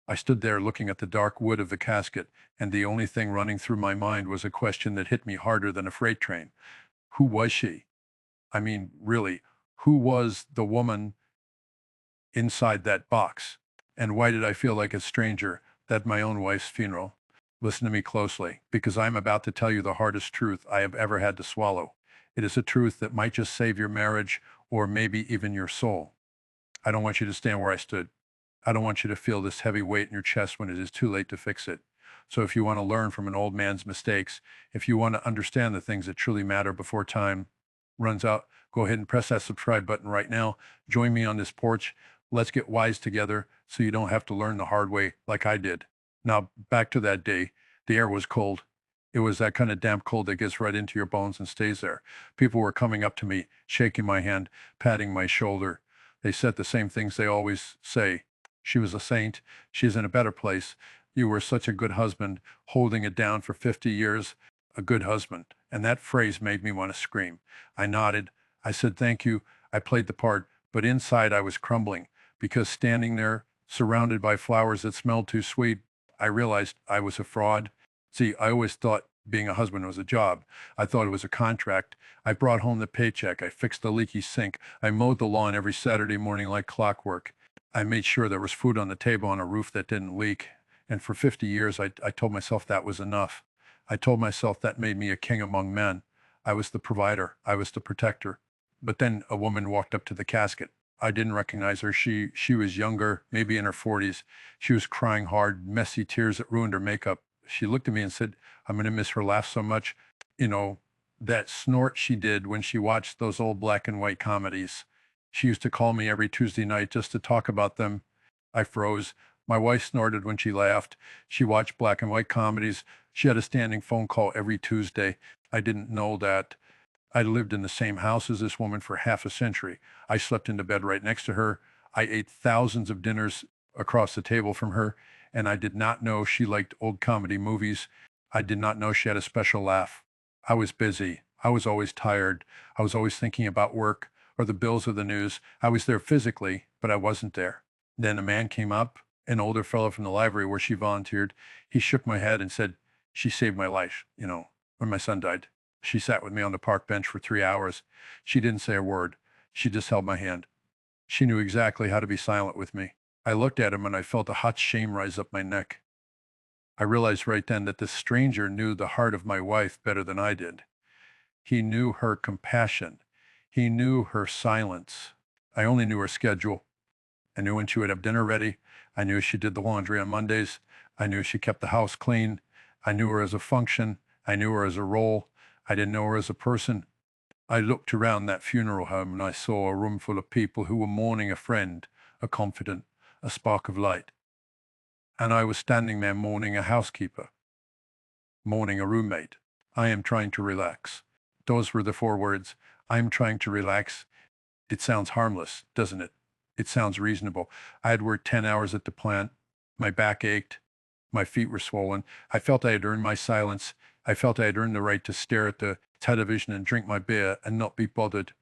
I stood there looking at the dark wood of the casket, and the only thing running through my mind was a question that hit me harder than a freight train. Who was she? I mean, really, who was the woman inside that box? And why did I feel like a stranger at my own wife's funeral? Listen to me closely, because I'm about to tell you the hardest truth I have ever had to swallow. It is a truth that might just save your marriage or maybe even your soul. I don't want you to stand where I stood. I don't want you to feel this heavy weight in your chest when it is too late to fix it. So if you want to learn from an old man's mistakes, if you want to understand the things that truly matter before time runs out, go ahead and press that subscribe button right now. Join me on this porch. Let's get wise together so you don't have to learn the hard way like I did. Now, back to that day. The air was cold. It was that kind of damp cold that gets right into your bones and stays there. People were coming up to me, shaking my hand, patting my shoulder. They said the same things they always say. She was a saint. She's in a better place. You were such a good husband, holding it down for 50 years, a good husband. And that phrase made me want to scream. I nodded. I said, thank you. I played the part, but inside I was crumbling because standing there, surrounded by flowers that smelled too sweet, I realized I was a fraud. See, I always thought being a husband was a job. I thought it was a contract. I brought home the paycheck. I fixed the leaky sink. I mowed the lawn every Saturday morning like clockwork. I made sure there was food on the table on a roof that didn't leak. And for 50 years, I told myself that was enough. I told myself that made me a king among men. I was the provider. I was the protector. But then a woman walked up to the casket. I didn't recognize her. She was younger, maybe in her 40s. She was crying hard, messy tears that ruined her makeup. She looked at me and said, I'm going to miss her laugh so much. You know, that snort she did when she watched those old black and white comedies. She used to call me every Tuesday night just to talk about them. I froze. My wife snorted when she laughed. She watched black and white comedies. She had a standing phone call every Tuesday. I didn't know that. I lived in the same house as this woman for half a century. I slept in the bed right next to her. I ate thousands of dinners across the table from her, and I did not know she liked old comedy movies. I did not know she had a special laugh. I was busy. I was always tired. I was always thinking about work or the bills or the news. I was there physically, but I wasn't there. Then a man came up, an older fellow from the library where she volunteered. He shook my head and said, she saved my life, when my son died. She sat with me on the park bench for 3 hours. She didn't say a word. She just held my hand. She knew exactly how to be silent with me. I looked at him and I felt a hot shame rise up my neck. I realized right then that this stranger knew the heart of my wife better than I did. He knew her compassion. He knew her silence. I only knew her schedule. I knew when she would have dinner ready. I knew she did the laundry on Mondays. I knew she kept the house clean. I knew her as a function. I knew her as a role. I didn't know her as a person. I looked around that funeral home and I saw a room full of people who were mourning a friend, a confidant, a spark of light. And I was standing there mourning a housekeeper, mourning a roommate. I am trying to relax. Those were the 4 words. I am trying to relax. It sounds harmless, doesn't it? It sounds reasonable. I had worked 10 hours at the plant. My back ached. My feet were swollen. I felt I had earned my silence. I felt I had earned the right to stare at the television and drink my beer and not be bothered.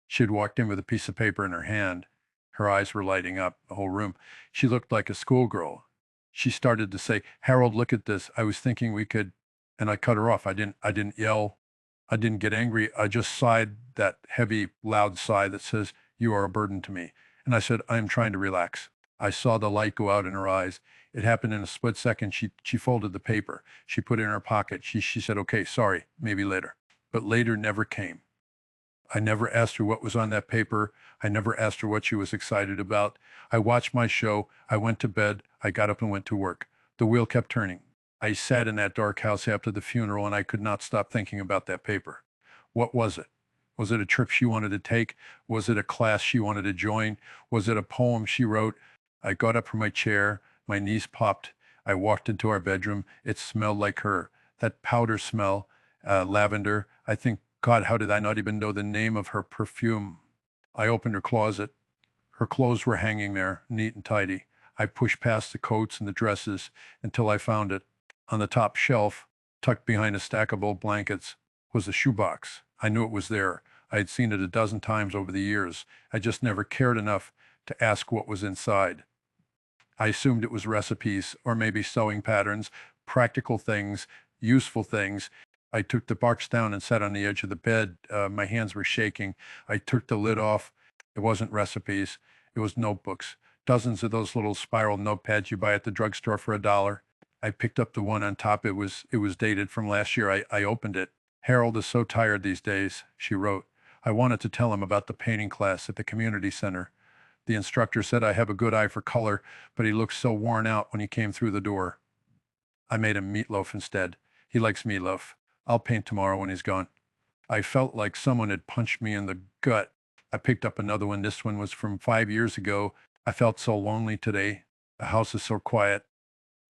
She had walked in with a piece of paper in her hand. Her eyes were lighting up the whole room. She looked like a schoolgirl. She started to say, Harold, look at this. I was thinking we could, and I cut her off. I didn't yell. I didn't get angry. I just sighed that heavy, loud sigh that says, you are a burden to me. And I said, I am trying to relax. I saw the light go out in her eyes. It happened in a split second. She folded the paper. She put it in her pocket. She said, okay, sorry, maybe later. But later never came. I never asked her what was on that paper. I never asked her what she was excited about. I watched my show. I went to bed. I got up and went to work. The wheel kept turning. I sat in that dark house after the funeral and I could not stop thinking about that paper. What was it? Was it a trip she wanted to take? Was it a class she wanted to join? Was it a poem she wrote? I got up from my chair. My knees popped. I walked into our bedroom. It smelled like her. That powder smell, lavender. I think, God, how did I not even know the name of her perfume? I opened her closet. Her clothes were hanging there, neat and tidy. I pushed past the coats and the dresses until I found it. On the top shelf, tucked behind a stack of old blankets, was a shoebox. I knew it was there. I had seen it a dozen times over the years. I just never cared enough to ask what was inside. I assumed it was recipes or maybe sewing patterns, practical things, useful things. I took the box down and sat on the edge of the bed. My hands were shaking. I took the lid off. It wasn't recipes. It was notebooks. Dozens of those little spiral notepads you buy at the drugstore for $1. I picked up the one on top. It was dated from last year. I opened it. Harold is so tired these days, she wrote. I wanted to tell him about the painting class at the community center. The instructor said I have a good eye for color, but he looked so worn out when he came through the door. I made him meatloaf instead. He likes meatloaf. I'll paint tomorrow when he's gone. I felt like someone had punched me in the gut. I picked up another one. This one was from 5 years ago. I felt so lonely today. The house is so quiet.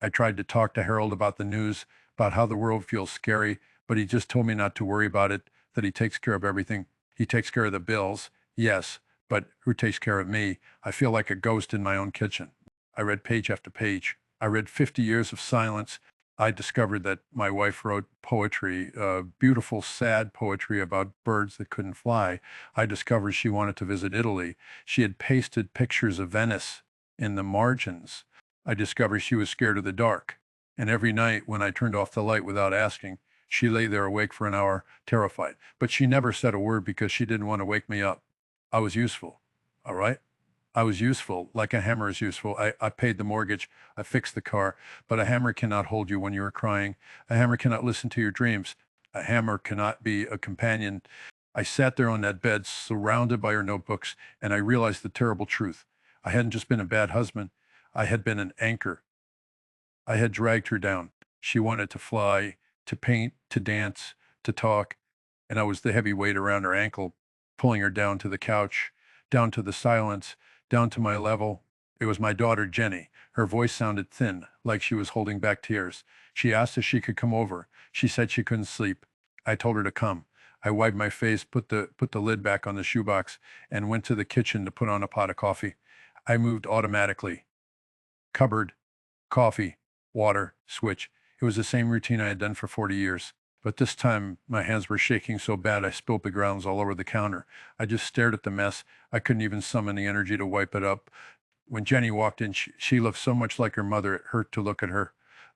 I tried to talk to Harold about the news, about how the world feels scary, but he just told me not to worry about it, that he takes care of everything. He takes care of the bills, yes, but who takes care of me? I feel like a ghost in my own kitchen. I read page after page. I read 50 Years of Silence. I discovered that my wife wrote poetry, beautiful, sad poetry about birds that couldn't fly. I discovered she wanted to visit Italy. She had pasted pictures of Venice in the margins. I discovered she was scared of the dark. And every night when I turned off the light without asking, she lay there awake for an hour, terrified. But she never said a word because she didn't want to wake me up. I was useful, all right? I was useful, like a hammer is useful. I paid the mortgage, I fixed the car, but a hammer cannot hold you when you are crying. A hammer cannot listen to your dreams. A hammer cannot be a companion. I sat there on that bed, surrounded by her notebooks, and I realized the terrible truth. I hadn't just been a bad husband, I had been an anchor. I had dragged her down. She wanted to fly, to paint, to dance, to talk, and I was the heavy weight around her ankle, pulling her down to the couch, down to the silence, down to my level. It was my daughter, Jenny. Her voice sounded thin, like she was holding back tears. She asked if she could come over. She said she couldn't sleep. I told her to come. I wiped my face, put the lid back on the shoebox, and went to the kitchen to put on a pot of coffee. I moved automatically. Cupboard, coffee, water, switch. It was the same routine I had done for 40 years. But this time, my hands were shaking so bad I spilled the grounds all over the counter. I just stared at the mess. I couldn't even summon the energy to wipe it up. When Jenny walked in, she looked so much like her mother, it hurt to look at her.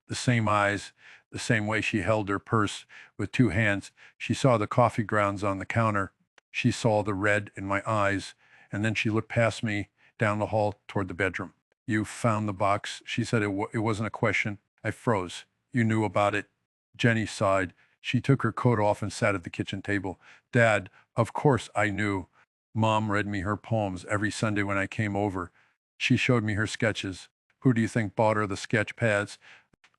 The same eyes, the same way she held her purse with two hands. She saw the coffee grounds on the counter. She saw the red in my eyes. And then she looked past me down the hall toward the bedroom. You found the box. She said it wasn't a question. I froze. You knew about it. Jenny sighed. She took her coat off and sat at the kitchen table. Dad, of course I knew. Mom read me her poems every Sunday when I came over. She showed me her sketches. Who do you think bought her the sketch pads?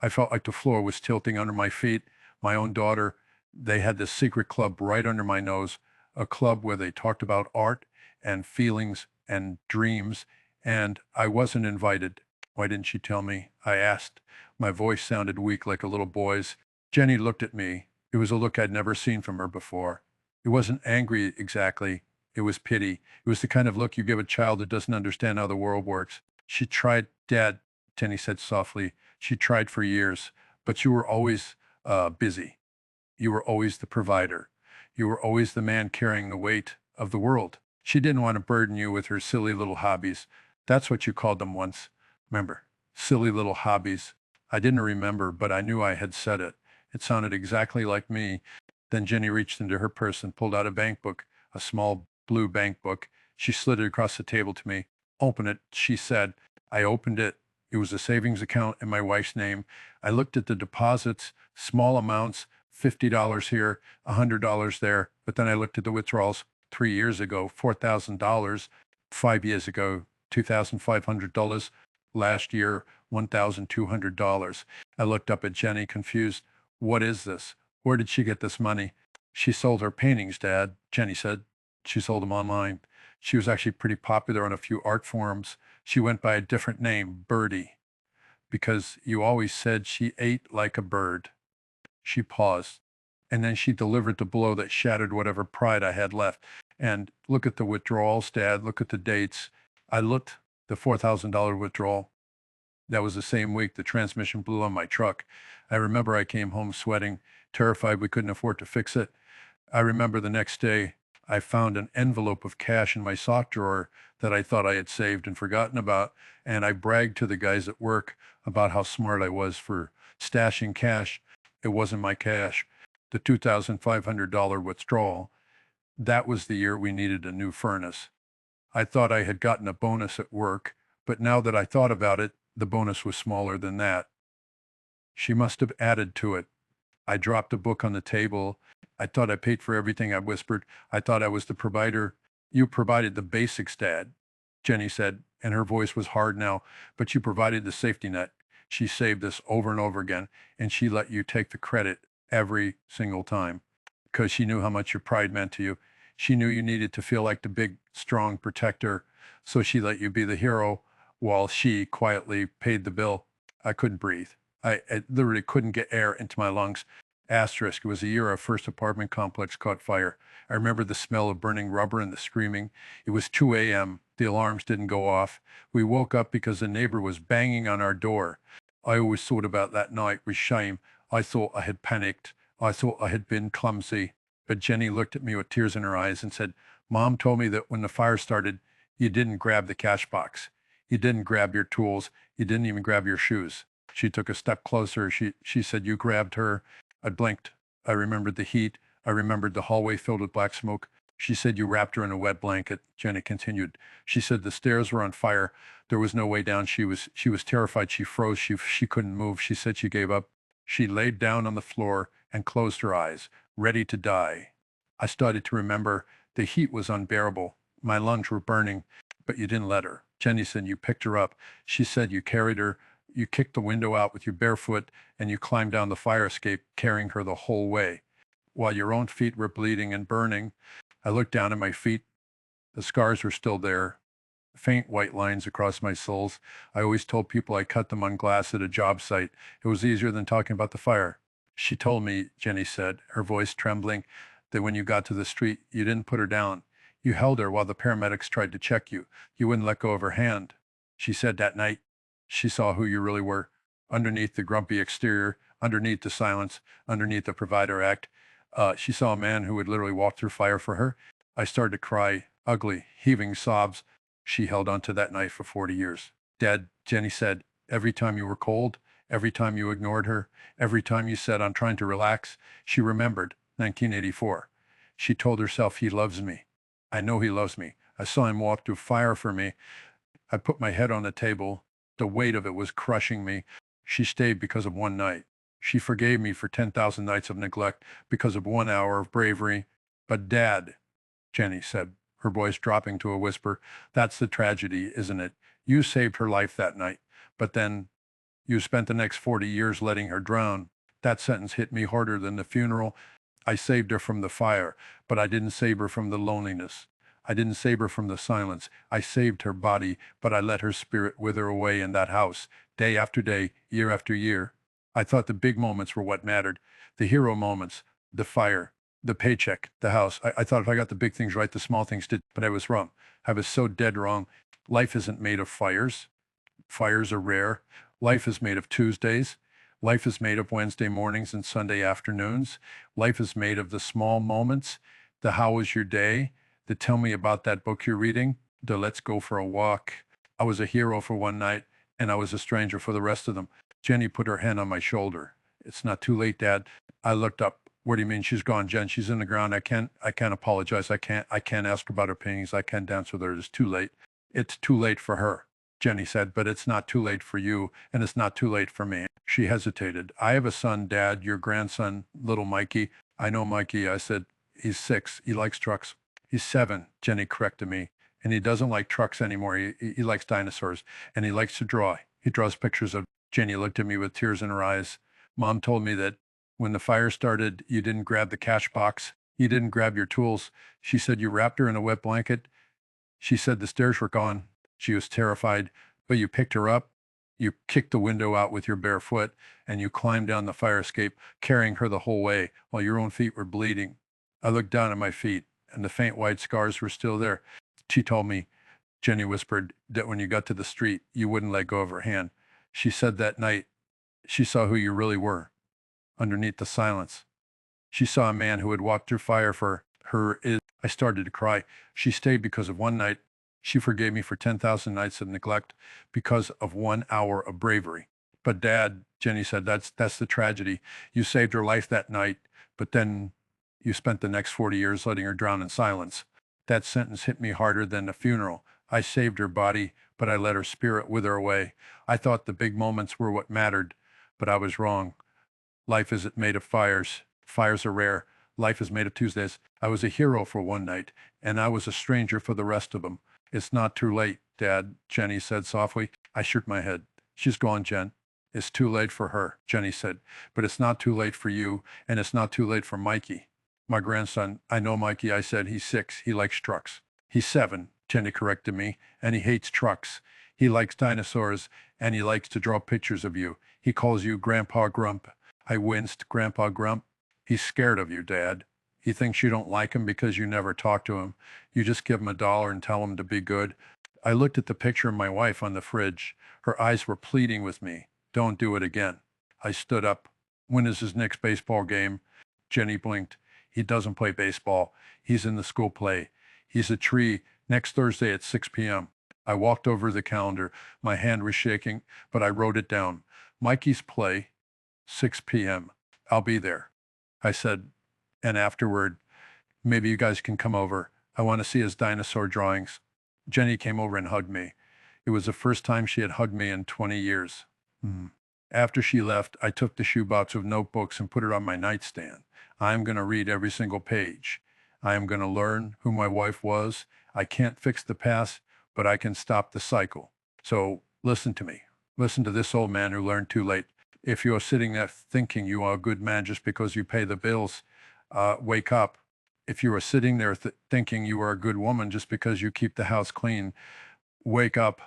I felt like the floor was tilting under my feet. My own daughter, they had this secret club right under my nose, a club where they talked about art and feelings and dreams, and I wasn't invited. Why didn't she tell me? I asked. My voice sounded weak like a little boy's. Jenny looked at me. It was a look I'd never seen from her before. It wasn't angry exactly. It was pity. It was the kind of look you give a child that doesn't understand how the world works. She tried, Dad, Jenny said softly. She tried for years, but you were always busy. You were always the provider. You were always the man carrying the weight of the world. She didn't want to burden you with her silly little hobbies. That's what you called them once. Remember, silly little hobbies. I didn't remember, but I knew I had said it. It sounded exactly like me. Then Jenny reached into her purse and pulled out a bank book, a small blue bank book. She slid it across the table to me. Open it, she said. I opened it. It was a savings account in my wife's name. I looked at the deposits, small amounts, $50 here, $100 there. But then I looked at the withdrawals 3 years ago, $4,000, 5 years ago, $2,500, last year, $1,200. I looked up at Jenny, confused. What is this? Where did she get this money? She sold her paintings, Dad, Jenny said. She sold them online. She was actually pretty popular on a few art forums. She went by a different name, Birdie, because you always said she ate like a bird. She paused, and then she delivered the blow that shattered whatever pride I had left. And look at the withdrawals, Dad. Look at the dates. I looked, the $4,000 withdrawal. That was the same week the transmission blew on my truck. I remember I came home sweating, terrified we couldn't afford to fix it. I remember the next day I found an envelope of cash in my sock drawer that I thought I had saved and forgotten about, and I bragged to the guys at work about how smart I was for stashing cash. It wasn't my cash. The $2,500 withdrawal. That was the year we needed a new furnace. I thought I had gotten a bonus at work, but now that I thought about it, the bonus was smaller than that. She must have added to it. I dropped a book on the table. I thought I paid for everything, I whispered. I thought I was the provider. You provided the basics, Dad, Jenny said, and her voice was hard now, but you provided the safety net. She saved us over and over again, and she let you take the credit every single time because she knew how much your pride meant to you. She knew you needed to feel like the big, strong protector, so she let you be the hero while she quietly paid the bill. I couldn't breathe. I literally couldn't get air into my lungs. Asterisk, it was a year our first apartment complex caught fire. I remember the smell of burning rubber and the screaming. It was 2 a.m. The alarms didn't go off. We woke up because a neighbor was banging on our door. I always thought about that night with shame. I thought I had panicked. I thought I had been clumsy. But Jenny looked at me with tears in her eyes and said, Mom told me that when the fire started, you didn't grab the cash box. You didn't grab your tools. You didn't even grab your shoes. She took a step closer. She said, you grabbed her. I blinked. I remembered the heat. I remembered the hallway filled with black smoke. She said, you wrapped her in a wet blanket. Jenny continued. She said the stairs were on fire. There was no way down. She was terrified. She froze. She couldn't move. She said she gave up. She laid down on the floor and closed her eyes, ready to die. I started to remember the heat was unbearable. My lungs were burning, but you didn't let her. Jenny said, you picked her up. She said you carried her. You kicked the window out with your bare foot and you climbed down the fire escape, carrying her the whole way. While your own feet were bleeding and burning, I looked down at my feet. The scars were still there, faint white lines across my soles. I always told people I cut them on glass at a job site. It was easier than talking about the fire. She told me, Jenny said, her voice trembling, that when you got to the street, you didn't put her down. You held her while the paramedics tried to check you. You wouldn't let go of her hand. She said that night, she saw who you really were, underneath the grumpy exterior, underneath the silence, underneath the provider act. She saw a man who would literally walk through fire for her. I started to cry, ugly, heaving sobs. She held onto that knife for 40 years. Dad, Jenny said, every time you were cold, every time you ignored her, every time you said, I'm trying to relax, she remembered 1984. She told herself, he loves me. I know he loves me. I saw him walk through fire for me. I put my head on the table. The weight of it was crushing me. She stayed because of one night. She forgave me for 10,000 nights of neglect because of 1 hour of bravery. But Dad, Jenny said, her voice dropping to a whisper, that's the tragedy, isn't it? You saved her life that night, but then you spent the next 40 years letting her drown. That sentence hit me harder than the funeral. I saved her from the fire, but I didn't save her from the loneliness. I didn't save her from the silence. I saved her body, but I let her spirit wither away in that house, day after day, year after year. I thought the big moments were what mattered, the hero moments, the fire, the paycheck, the house. I thought if I got the big things right, the small things did, but I was wrong. I was so dead wrong. Life isn't made of fires. Fires are rare. Life is made of Tuesdays. Life is made of Wednesday mornings and Sunday afternoons. Life is made of the small moments, the how was your day, the tell me about that book you're reading, the let's go for a walk. I was a hero for one night, and I was a stranger for the rest of them. Jenny put her hand on my shoulder. It's not too late, Dad. I looked up. What do you mean she's gone, Jen? She's in the ground. I can't apologize. I can't ask her about her paintings. I can't dance with her. It's too late. It's too late for her, Jenny said, but it's not too late for you, and it's not too late for me. She hesitated. I have a son, Dad, your grandson, little Mikey. I know Mikey. I said, he's 6. He likes trucks. He's 7, Jenny corrected me. And he doesn't like trucks anymore. He likes dinosaurs, and he likes to draw. He draws pictures of. Jenny looked at me with tears in her eyes. Mom told me that when the fire started, you didn't grab the cash box. You didn't grab your tools. She said you wrapped her in a wet blanket. She said the stairs were gone. She was terrified, but you picked her up. You kicked the window out with your bare foot, and you climbed down the fire escape, carrying her the whole way while your own feet were bleeding. I looked down at my feet, and the faint white scars were still there. She told me, Jenny whispered, that when you got to the street, you wouldn't let go of her hand. She said that night she saw who you really were, underneath the silence. She saw a man who had walked through fire for her. I started to cry. She stayed because of one night. She forgave me for 10,000 nights of neglect because of 1 hour of bravery. But Dad, Jenny said, that's the tragedy. You saved her life that night, but then you spent the next 40 years letting her drown in silence. That sentence hit me harder than a funeral. I saved her body, but I let her spirit wither away. I thought the big moments were what mattered, but I was wrong. Life isn't made of fires. Fires are rare. Life is made of Tuesdays. I was a hero for one night, and I was a stranger for the rest of them. It's not too late, Dad, Jenny said softly. I shook my head. She's gone, Jen. It's too late for her, Jenny said. But it's not too late for you, and it's not too late for Mikey. My grandson, I know Mikey, I said. He's 6. He likes trucks. He's 7, Jenny corrected me, and he hates trucks. He likes dinosaurs, and he likes to draw pictures of you. He calls you Grandpa Grump. I winced. Grandpa Grump. He's scared of you, Dad. He thinks you don't like him because you never talk to him. You just give him $1 and tell him to be good. I looked at the picture of my wife on the fridge. Her eyes were pleading with me. Don't do it again. I stood up. When is his next baseball game? Jenny blinked. He doesn't play baseball. He's in the school play. He's a tree next Thursday at 6 p.m. I walked over the calendar. My hand was shaking, but I wrote it down. Mikey's play, 6 p.m. I'll be there. I said, and afterward, maybe you guys can come over. I want to see his dinosaur drawings. Jenny came over and hugged me. It was the first time she had hugged me in 20 years. After she left, I took the shoebox of notebooks and put it on my nightstand. I am going to read every single page. I am going to learn who my wife was. I can't fix the past, but I can stop the cycle. So listen to me. Listen to this old man who learned too late. If you're sitting there thinking you are a good man just because you pay the bills, wake up. If you are sitting there thinking you are a good woman just because you keep the house clean, wake up,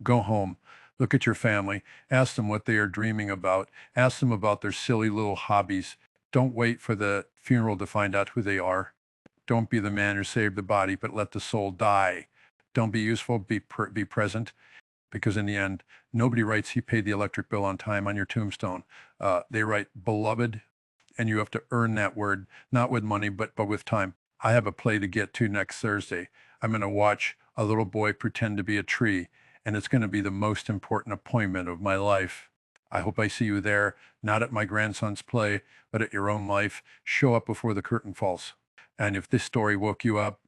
go home, look at your family, ask them what they are dreaming about, ask them about their silly little hobbies. Don't wait for the funeral to find out who they are. Don't be the man who saved the body, but let the soul die. Don't be useful, be present, because in the end, nobody writes he paid the electric bill on time on your tombstone. They write beloved, and you have to earn that word, not with money, but with time. I have a play to get to next Thursday. I'm going to watch a little boy pretend to be a tree, and it's going to be the most important appointment of my life. I hope I see you there, not at my grandson's play, but at your own life. Show up before the curtain falls. And if this story woke you up,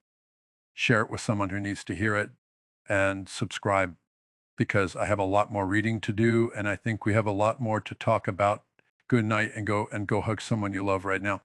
share it with someone who needs to hear it, and subscribe, because I have a lot more reading to do, and I think we have a lot more to talk about. Good night, and go hug someone you love right now.